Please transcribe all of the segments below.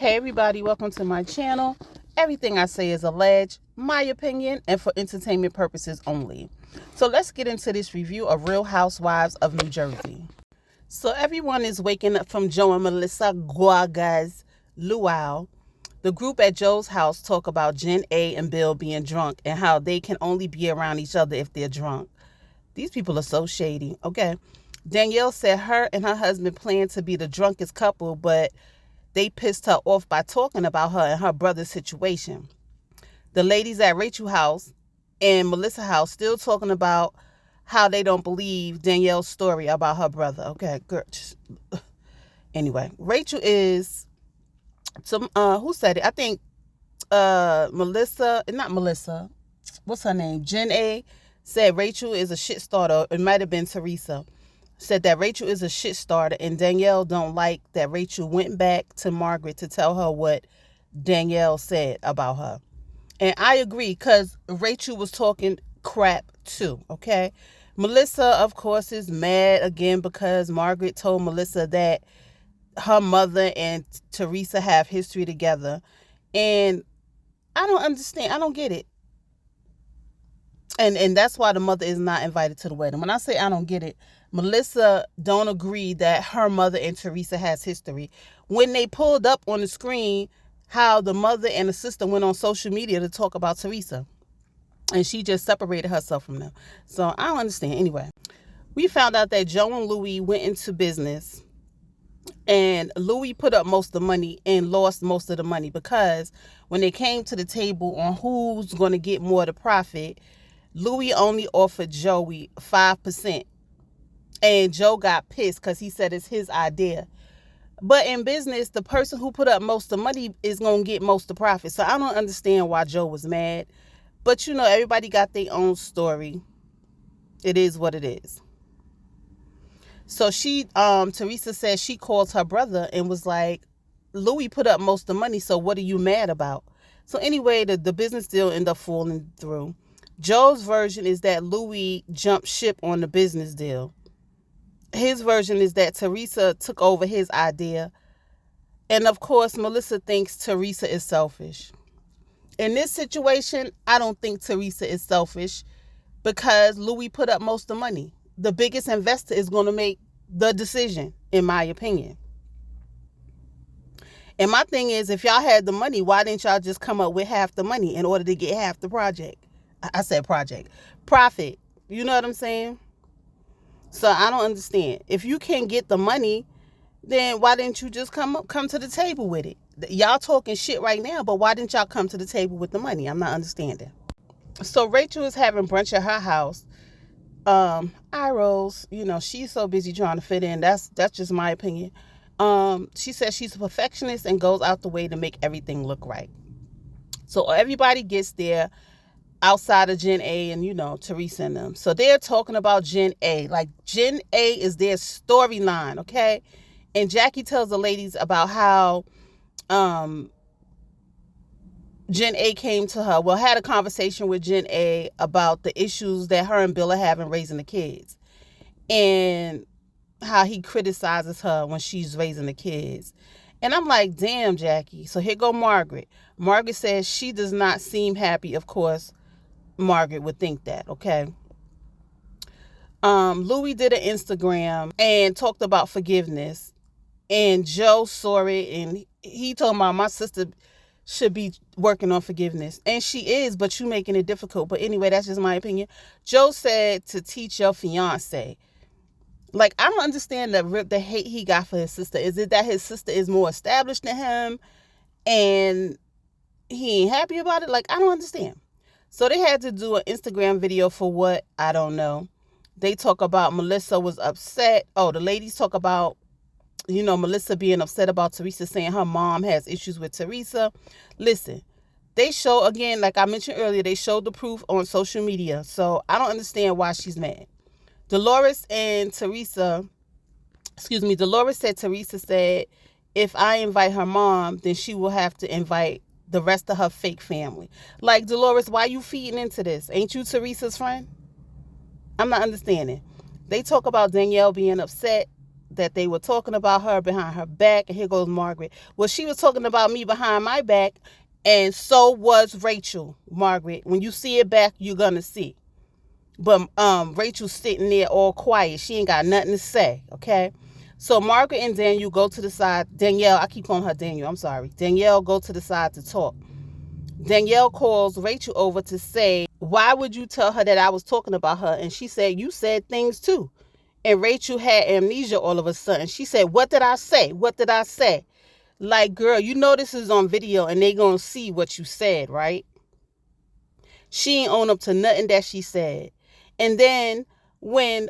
Hey everybody, welcome to my channel. Everything I say is alleged, my opinion, and for entertainment purposes only. So let's get into this review of Real Housewives of New Jersey. So everyone is waking up from Joe and Melissa Guaga's luau. The group at Joe's house talk about Jen A and Bill being drunk and how they can only be around each other if they're drunk. These people are so shady. Okay. Danielle said her and her husband plan to be the drunkest couple, but they pissed her off by talking about her and her brother's situation. The ladies at Rachel's house and Melissa's house still talking about how they don't believe Danielle's story about her brother. Okay, good. Anyway, Rachel is who said it? I think not Melissa. What's her name? Jen A said Rachel is a shit starter. It might have been Teresa. Said that Rachel is a shit starter, and Danielle don't like that Rachel went back to Margaret to tell her what Danielle said about her. And I agree, because Rachel was talking crap too, okay? Melissa, of course, is mad again because Margaret told Melissa that her mother and Teresa have history together. And I don't understand. I don't get it. And that's why the mother is not invited to the wedding. When I say I don't get it, Melissa don't agree that her mother and Teresa has history. When they pulled up on the screen how the mother and the sister went on social media to talk about Teresa, and she just separated herself from them. So I don't understand. Anyway, we found out that Joe and Louis went into business, and Louis put up most of the money and lost most of the money, because when they came to the table on who's going to get more of the profit, Louis only offered Joey 5%. And Joe got pissed because he said it's his idea. But in business, the person who put up most of the money is going to get most of the profit. So I don't understand why Joe was mad. But you know, everybody got their own story. It is what it is. So Teresa said she called her brother and was like, Louis put up most of the money, so what are you mad about? So anyway, the business deal ended up falling through. Joe's version is that Louis jumped ship on the business deal. His version is that Teresa took over his idea. And of course, Melissa thinks Teresa is selfish. In this situation, I don't think Teresa is selfish, because Louis put up most of the money. The biggest investor is going to make the decision, in my opinion. And my thing is, if y'all had the money, why didn't y'all just come up with half the money in order to get half the project? I said project. Profit. You know what I'm saying? So I don't understand. If you can't get the money, then why didn't you just come to the table with it? Y'all talking shit right now, but why didn't y'all come to the table with the money? I'm not understanding. So Rachel is having brunch at her house. Eye rolls, you know, she's so busy trying to fit in. That's just my opinion. She says she's a perfectionist and goes out the way to make everything look right. So everybody gets there outside of Jen A and, you know, Teresa and them. So they're talking about Jen A. Like, Jen A is their storyline, okay? And Jackie tells the ladies about how Jen A came to her, had a conversation with Jen A about the issues that her and Bill are having raising the kids, and how he criticizes her when she's raising the kids. And I'm like, damn, Jackie. So here go Margaret. Margaret says she does not seem happy. Of course, Margaret would think that, okay? Louis did an Instagram and talked about forgiveness. And Joe saw it, and he told me my sister should be working on forgiveness. And she is, but you making it difficult. But anyway, that's just my opinion. Joe said to teach your fiance. Like, I don't understand the hate he got for his sister. Is it that his sister is more established than him and he ain't happy about it? Like, I don't understand. So they had to do an Instagram video for what? I don't know. They talk about Melissa was upset. Oh, the ladies talk about, you know, Melissa being upset about Teresa, saying her mom has issues with Teresa. Listen, they show, again, like I mentioned earlier, they showed the proof on social media. So I don't understand why she's mad. Dolores said Teresa said, if I invite her mom, then she will have to invite the rest of her fake family. Like, Dolores, why you feeding into this? Ain't you Teresa's friend? I'm not understanding. They talk about Danielle being upset that they were talking about her behind her back. And here goes Margaret. Well, she was talking about me behind my back, and so was Rachel, Margaret. When you see it back, you're going to see. But Rachel's sitting there all quiet. She ain't got nothing to say, okay? So Margaret and Daniel go to the side. Danielle, I keep calling her Daniel. I'm sorry. Danielle go to the side to talk. Danielle calls Rachel over to say, why would you tell her that I was talking about her? And she said, you said things too. And Rachel had amnesia all of a sudden. She said, what did I say? What did I say? Like, girl, you know this is on video and they gonna see what you said, right? She ain't own up to nothing that she said. And then when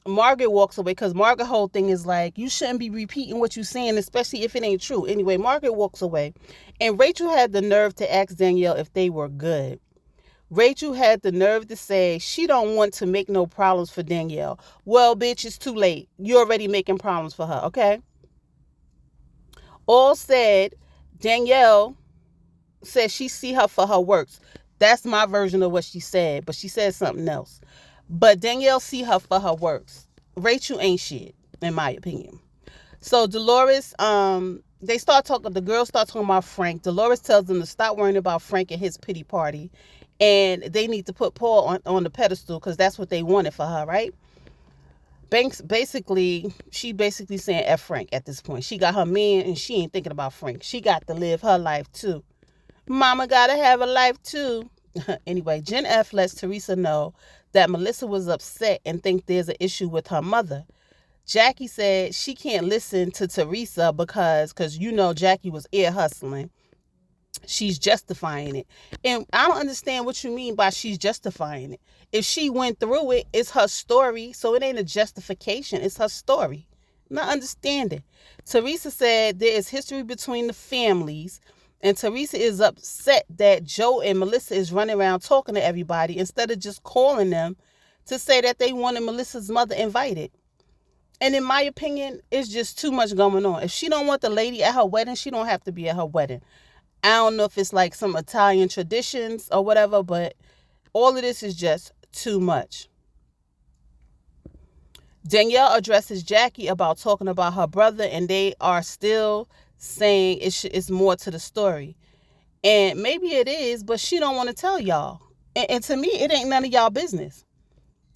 Margaret walks away, because Margaret's whole thing is like, you shouldn't be repeating what you're saying, especially if it ain't true. Anyway, Margaret walks away. And Rachel had the nerve to ask Danielle if they were good. Rachel had the nerve to say she don't want to make no problems for Danielle. Well, bitch, it's too late. You're already making problems for her, okay? All said, Danielle said she see her for her works. That's my version of what she said, but she said something else. But Danielle see her for her works. Rachel ain't shit, in my opinion. So Dolores, they start talking, the girls start talking about Frank. Dolores tells them to stop worrying about Frank and his pity party. And they need to put Paul on the pedestal because that's what they wanted for her, right? She basically saying F Frank at this point. She got her man and she ain't thinking about Frank. She got to live her life too. Mama gotta have a life too. Anyway, Jen F lets Teresa know that Melissa was upset and think there's an issue with her mother. Jackie said she can't listen to Teresa because you know Jackie was ear hustling. She's justifying it. And I don't understand what you mean by she's justifying it. If she went through it, it's her story. So it ain't a justification. It's her story. Not understanding. Teresa said there is history between the families. And Teresa is upset that Joe and Melissa is running around talking to everybody instead of just calling them to say that they wanted Melissa's mother invited. And in my opinion, it's just too much going on. If she don't want the lady at her wedding, she don't have to be at her wedding. I don't know if it's like some Italian traditions or whatever, but all of this is just too much. Danielle addresses Jackie about talking about her brother, and they are still saying it's more to the story. And maybe it is, but she don't want to tell y'all. And to me, it ain't none of y'all business.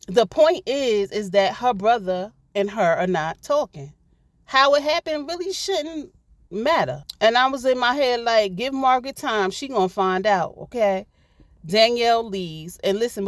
The point is that her brother and her are not talking. How it happened really shouldn't matter. And I was in my head like, give Margaret time. She gonna find out, okay? Danielle leaves. And listen,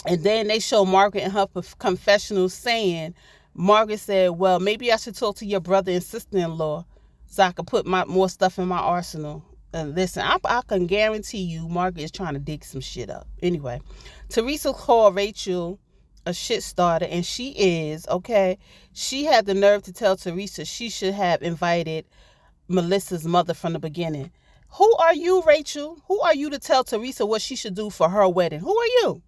and then they show Margaret in her confessional saying, Margaret said, well, maybe I should talk to your brother and sister-in-law so I could put more stuff in my arsenal. And listen, I can guarantee you Margaret is trying to dig some shit up. Anyway, Teresa called Rachel a shit starter, and she is, okay? She had the nerve to tell Teresa she should have invited Melissa's mother from the beginning. Who are you, Rachel? Who are you to tell Teresa what she should do for her wedding? Who are you?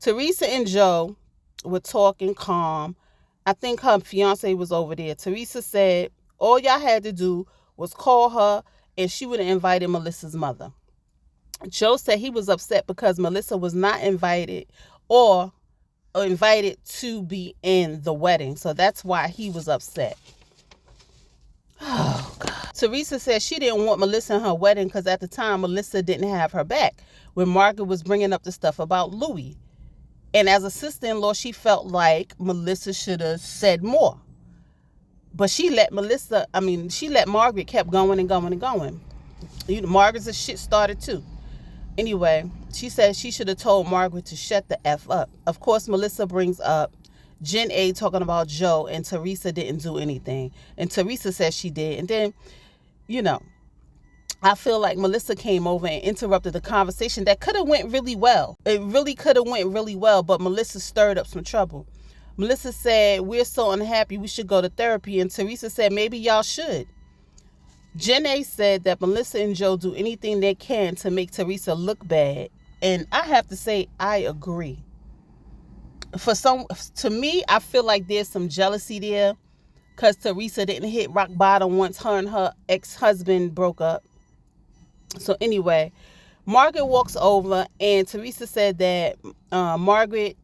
Teresa and Joe were talking calm. I think her fiance was over there. Teresa said all y'all had to do was call her and she would have invited Melissa's mother. Joe said he was upset because Melissa was not invited or invited to be in the wedding. So that's why he was upset. Oh, God. Teresa said she didn't want Melissa in her wedding because at the time, Melissa didn't have her back when Margaret was bringing up the stuff about Louis. And as a sister-in-law, she felt like Melissa should have said more. But she let Margaret kept going and going and going. You know, Margaret's a shit starter too. Anyway, she said she should have told Margaret to shut the F up. Of course, Melissa brings up Jen A talking about Joe, and Teresa didn't do anything. And Teresa says she did. And then, you know, I feel like Melissa came over and interrupted the conversation that could have went really well. It really could have went really well, but Melissa stirred up some trouble. Melissa said, we're so unhappy we should go to therapy. And Teresa said, maybe y'all should. Jen A said that Melissa and Joe do anything they can to make Teresa look bad. And I have to say, I agree. To me, I feel like there's some jealousy there because Teresa didn't hit rock bottom once her and her ex-husband broke up. So anyway, Margaret walks over and Teresa said that Margaret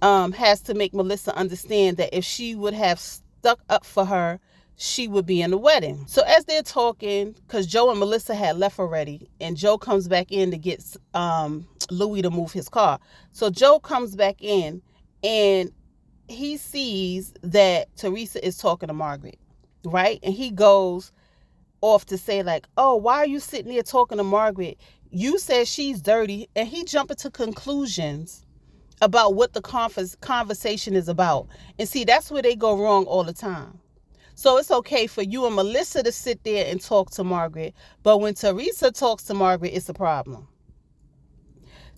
has to make Melissa understand that if she would have stuck up for her, she would be in the wedding. So as they're talking, because Joe and Melissa had left already, and Joe comes back in to get Louis to move his car. So Joe comes back in, and he sees that Teresa is talking to Margaret, right? And he goes off to say like, oh, why are you sitting there talking to Margaret? You said she's dirty. And he jumped into conclusions about what the conversation is about. And see, that's where they go wrong all the time. So it's okay for you and Melissa to sit there and talk to Margaret, but when Teresa talks to Margaret, it's a problem.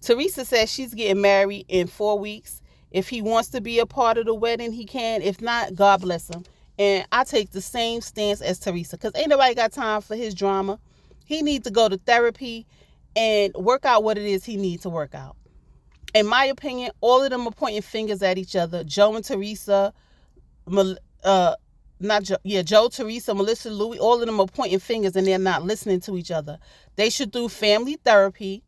Teresa says she's getting married in 4 weeks. If he wants to be a part of the wedding, he can. If not, God bless him. And I take the same stance as Teresa, because ain't nobody got time for his drama. He needs to go to therapy and work out what it is he needs to work out. In my opinion, all of them are pointing fingers at each other. Joe and Teresa, Joe, Teresa, Melissa, Louis, all of them are pointing fingers and they're not listening to each other. They should do family therapy,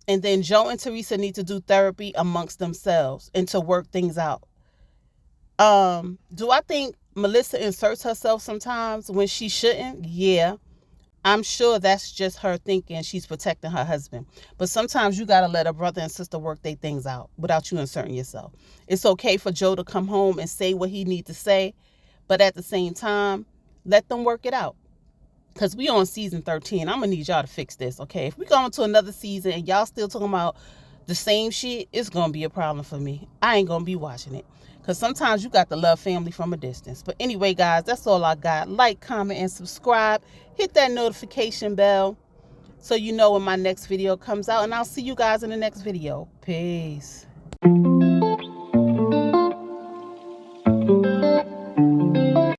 and then Joe and Teresa need to do therapy amongst themselves and to work things out. Do I think Melissa inserts herself sometimes when she shouldn't? Yeah. I'm sure that's just her thinking she's protecting her husband. But sometimes you got to let a brother and sister work their things out without you inserting yourself. It's okay for Joe to come home and say what he needs to say, but at the same time, let them work it out. Because we on season 13. I'm going to need y'all to fix this, okay? If we go into another season and y'all still talking about the same shit, it's going to be a problem for me. I ain't going to be watching it. Because sometimes you got to love family from a distance. But anyway, guys, that's all I got. Like, comment, and subscribe. Hit that notification bell so you know when my next video comes out. And I'll see you guys in the next video. Peace.